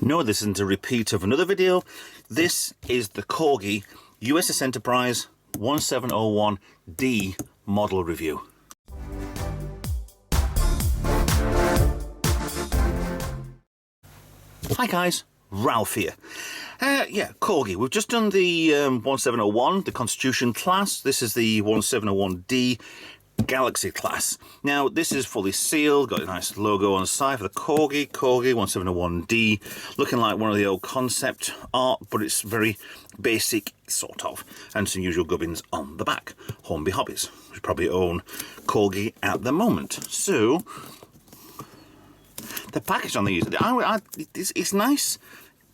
No, this isn't a repeat of another video. This is the Corgi USS Enterprise 1701-D model review. Hi guys, Ralph here. Yeah, Corgi. We've just done the 1701, the Constitution class. This is the 1701-D Galaxy class. Now, this is fully sealed, got a nice logo on the side for the Corgi 1701-D, looking like one of the old concept art, but it's very basic, sort of, and some usual gubbins on the back. Hornby Hobbies, which probably own Corgi at the moment. So, the package on these, it's nice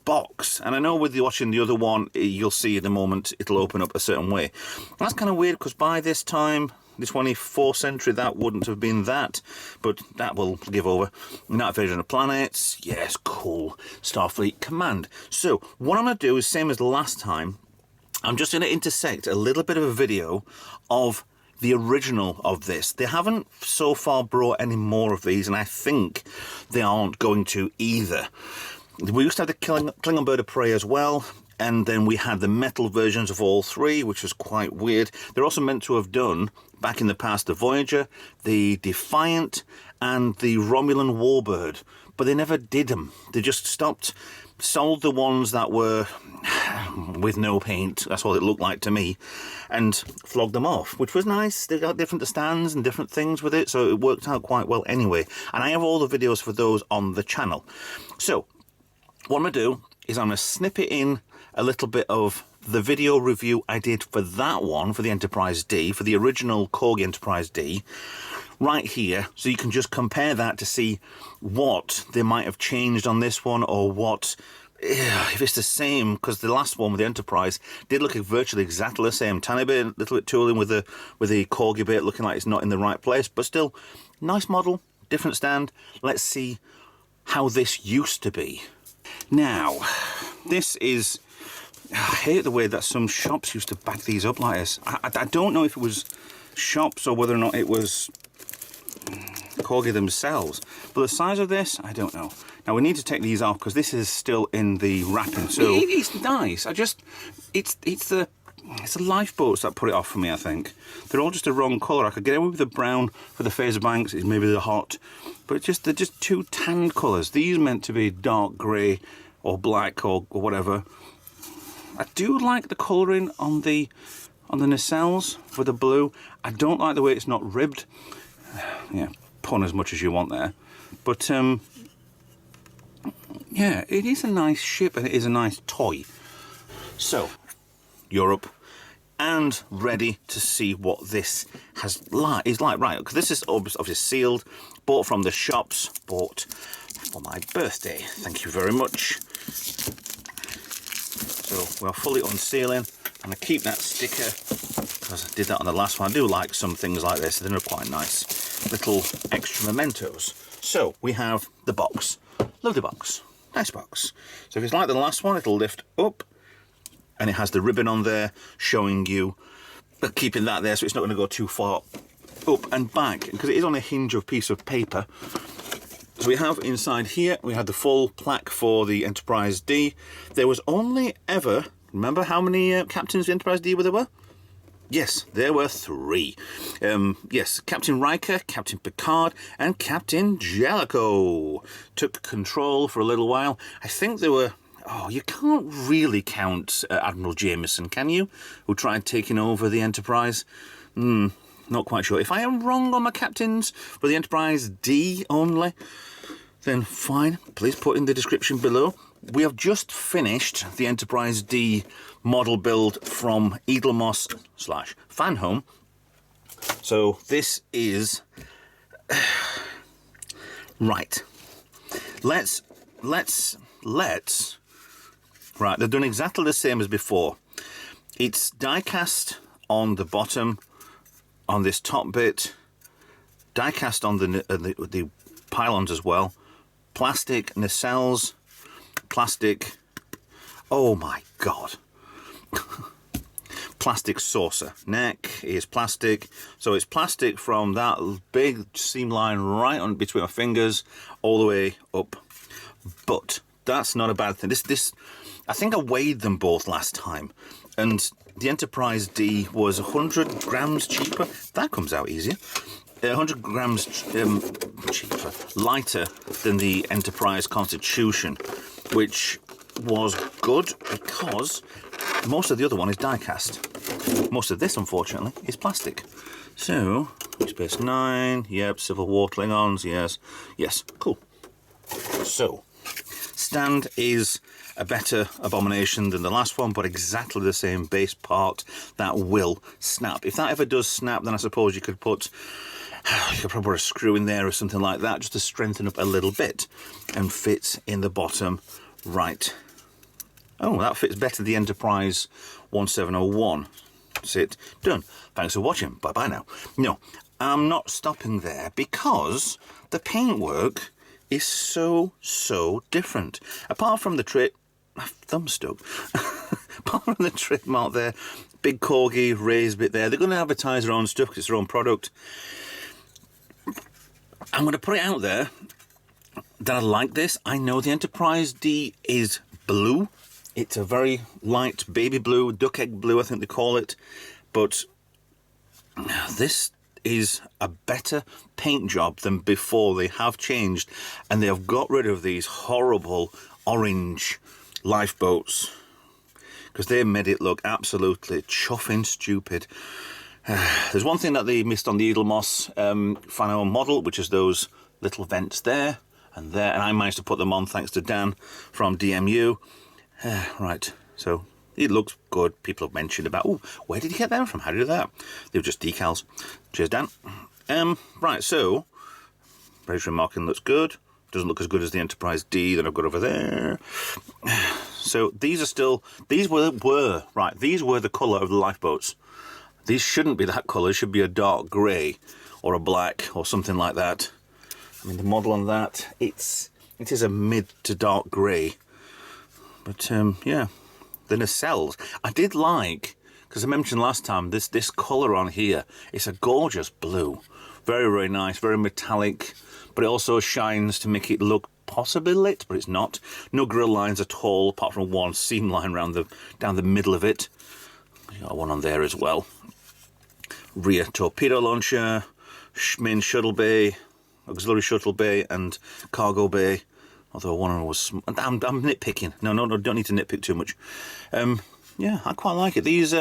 box, and I know with you watching the other one, you'll see in a moment it'll open up a certain way. That's kind of weird because by this time, this 24th century, that wouldn't have been that, but that will give over. Night Invasion of Planets, yes, cool. Starfleet Command. So, what I'm going to do is same as last time. I'm just going to intersect a little bit of a video of the original of this. They haven't so far brought any more of these, and I think they aren't going to either. We used to have the Klingon Bird of Prey as well, and then we had the metal versions of all three, which was quite weird. They're also meant to have done, back in the past, the Voyager, the Defiant, and the Romulan Warbird, but they never did them. They just stopped, sold the ones that were with no paint, that's what it looked like to me, and flogged them off, which was nice. They got different stands and different things with it, so it worked out quite well anyway. And I have all the videos for those on the channel. So, what I'm going to do is I'm going to snip it in a little bit of the video review I did for that one, for the Enterprise D, for the original Corgi Enterprise D, right here, so you can just compare that to see what they might have changed on this one, or what, if it's the same, because the last one with the Enterprise did look virtually exactly the same. Tiny bit, a little bit tooling with the Corgi bit, looking like it's not in the right place, but still, nice model, different stand. Let's see how this used to be. Now, this is, I hate the way that some shops used to back these up like this. I don't know if it was shops or whether or not it was Corgi themselves. But the size of this, I don't know. Now we need to take these off because this is still in the wrapping. So it's nice. It's the lifeboats that put it off for me, I think. They're all just the wrong colour. I could get away with the brown for the phaser banks, it's maybe the hot, but they're just two tanned colours. These are meant to be dark grey or black or whatever. I do like the colouring on the nacelles for the blue. I don't like the way it's not ribbed. Yeah, pun as much as you want there. But yeah, it is a nice ship and it is a nice toy. So, Europe, and ready to see what this is like, right? Because this is obviously sealed, bought from the shops, bought for my birthday. Thank you very much. So we're fully unsealing, and I keep that sticker because I did that on the last one. I do like some things like this; they're quite nice, little extra mementos. So we have the box, lovely box, nice box. So if it's like the last one, it'll lift up. And it has the ribbon on there showing you, but keeping that there so it's not going to go too far up and back, because it is on a hinge of piece of paper. So we have inside here, we have the full plaque for the Enterprise D. There was only ever, remember how many captains the Enterprise D there were? Yes, there were 3. Yes, Captain Riker, Captain Picard, and Captain Jellicoe took control for a little while. I think there were, oh, you can't really count Admiral Jameson, can you? Who tried taking over the Enterprise? Not quite sure. If I am wrong on my captains for the Enterprise D only, then fine. Please put in the description below. We have just finished the Enterprise D model build from Edelmoss/Fanhome. So this is right. Let's right, they've done exactly the same as before. It's die-cast on the bottom, on this top bit, die-cast on the pylons as well, plastic nacelles, plastic, oh my god, plastic saucer. Neck is plastic, so it's plastic from that big seam line right on between our fingers all the way up. But that's not a bad thing. This, I think I weighed them both last time, and the Enterprise D was 100 grams cheaper. That comes out easier. 100 grams cheaper, lighter than the Enterprise Constitution, which was good because most of the other one is die-cast. Most of this, unfortunately, is plastic. So, Space 9, yep, Civil War Klingons, yes, cool. So, stand is a better abomination than the last one, but exactly the same base part that will snap. If that ever does snap, then I suppose you could probably put a screw in there or something like that, just to strengthen up a little bit, and fit in the bottom right. Oh, that fits better the Enterprise 1701. That's it. Done. Thanks for watching. Bye-bye now. No, I'm not stopping there because the paintwork is so different. Apart from the trade... My thumb's stuck. Apart from the trademark there, big Corgi, raised bit there. They're going to advertise their own stuff because it's their own product. I'm going to put it out there that I like this. I know the Enterprise D is blue. It's a very light baby blue, duck egg blue, I think they call it. But this is a better paint job than before. They have changed, and they have got rid of these horrible orange lifeboats because they made it look absolutely chuffing stupid. There's one thing that they missed on the Edelmoss final model, which is those little vents there and there, and I managed to put them on thanks to Dan from DMU. Right, so it looks good. People have mentioned about, oh, where did you get them from? How did you do that? They were just decals. Cheers, Dan. Right, so pressure marking looks good. Doesn't look as good as the Enterprise D that I've got over there. So these are still, these were the colour of the lifeboats. These shouldn't be that colour. It should be a dark grey or a black or something like that. I mean, the model on that, it is a mid to dark grey. But yeah, the nacelles. I did like, because I mentioned last time, this colour on here. It's a gorgeous blue. Very, very nice, very metallic. But it also shines to make it look possibly lit, but it's not. No grill lines at all, apart from one seam line down the middle of it. You got one on there as well. Rear torpedo launcher, main shuttle bay, auxiliary shuttle bay, and cargo bay. Although one of them was... I'm nitpicking. No, don't need to nitpick too much. Yeah, I quite like it. These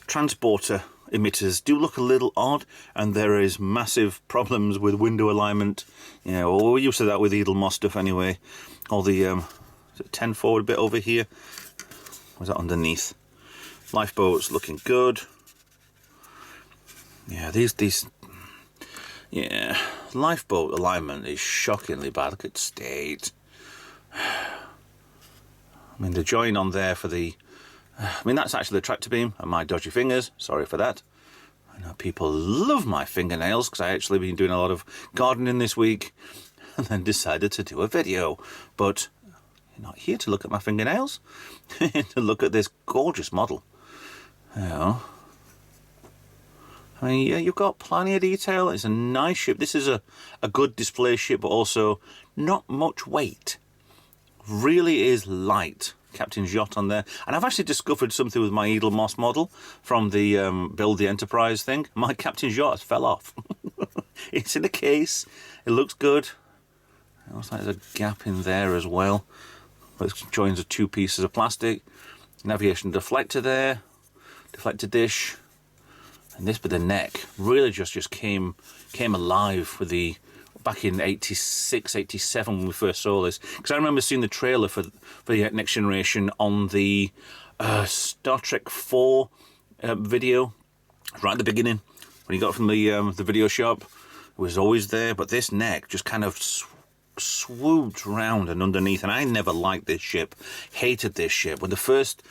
transporter emitters do look a little odd, and there is massive problems with window alignment. You know, well, we're used to that with Edelmoss stuff anyway. All the is it 10 forward bit over here. Was that underneath? Lifeboats looking good. Yeah, these yeah, lifeboat alignment is shockingly bad. Look at state. I mean, the join on there for the... I mean, that's actually the tractor beam and my dodgy fingers. Sorry for that. I know people love my fingernails because I actually been doing a lot of gardening this week and then decided to do a video. But you're not here to look at my fingernails. To look at this gorgeous model. You know. I mean, yeah, you've got plenty of detail. It's a nice ship. This is a good display ship, but also not much weight. Really is light. Captain's yacht on there. And I've actually discovered something with my Edelmoss model from the Build the Enterprise thing. My Captain's yacht has fell off. It's in a case. It looks good. It looks like there's a gap in there as well. It joins the two pieces of plastic. Navigation deflector there. Deflector dish. And this bit of neck really just came alive with the... back in 86, 87 when we first saw this. Because I remember seeing the trailer for the Next Generation on the Star Trek 4 video, right at the beginning, when you got it from the video shop. It was always there, but this neck just kind of swooped round and underneath, and I never liked this ship. Hated this ship. When the first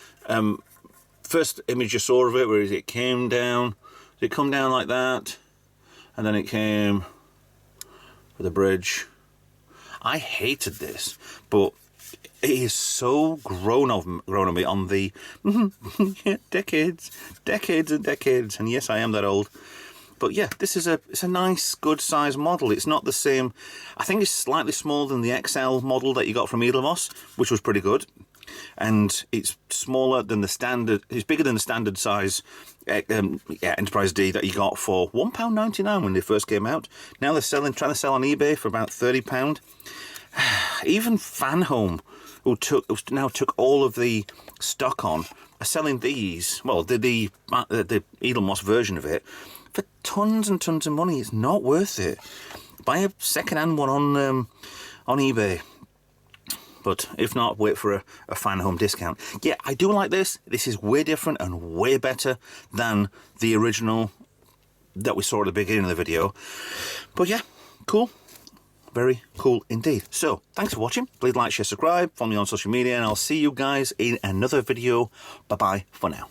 image you saw of it, where it came down, did it come down like that? And then it came... the bridge. I hated this, but it is so grown on me on the decades and decades, and yes, I am that old. But yeah, this is it's a nice, good size model. It's not the same. I think it's slightly smaller than the XL model that you got from Edelmoss, which was pretty good. And it's smaller than the standard. It's bigger than the standard size Enterprise D that you got for £1.99 when they first came out. Now they're trying to sell on eBay for about £30. Even Fanhome, who now took all of the stock on, are selling these. Well, the Edelmoss version of it for tons and tons of money. It's not worth it. Buy a second-hand one on eBay. But if not, wait for a Fanhome discount. Yeah, I do like this. This is way different and way better than the original that we saw at the beginning of the video. But yeah, cool. Very cool indeed. So, thanks for watching. Please like, share, subscribe, follow me on social media, and I'll see you guys in another video. Bye-bye for now.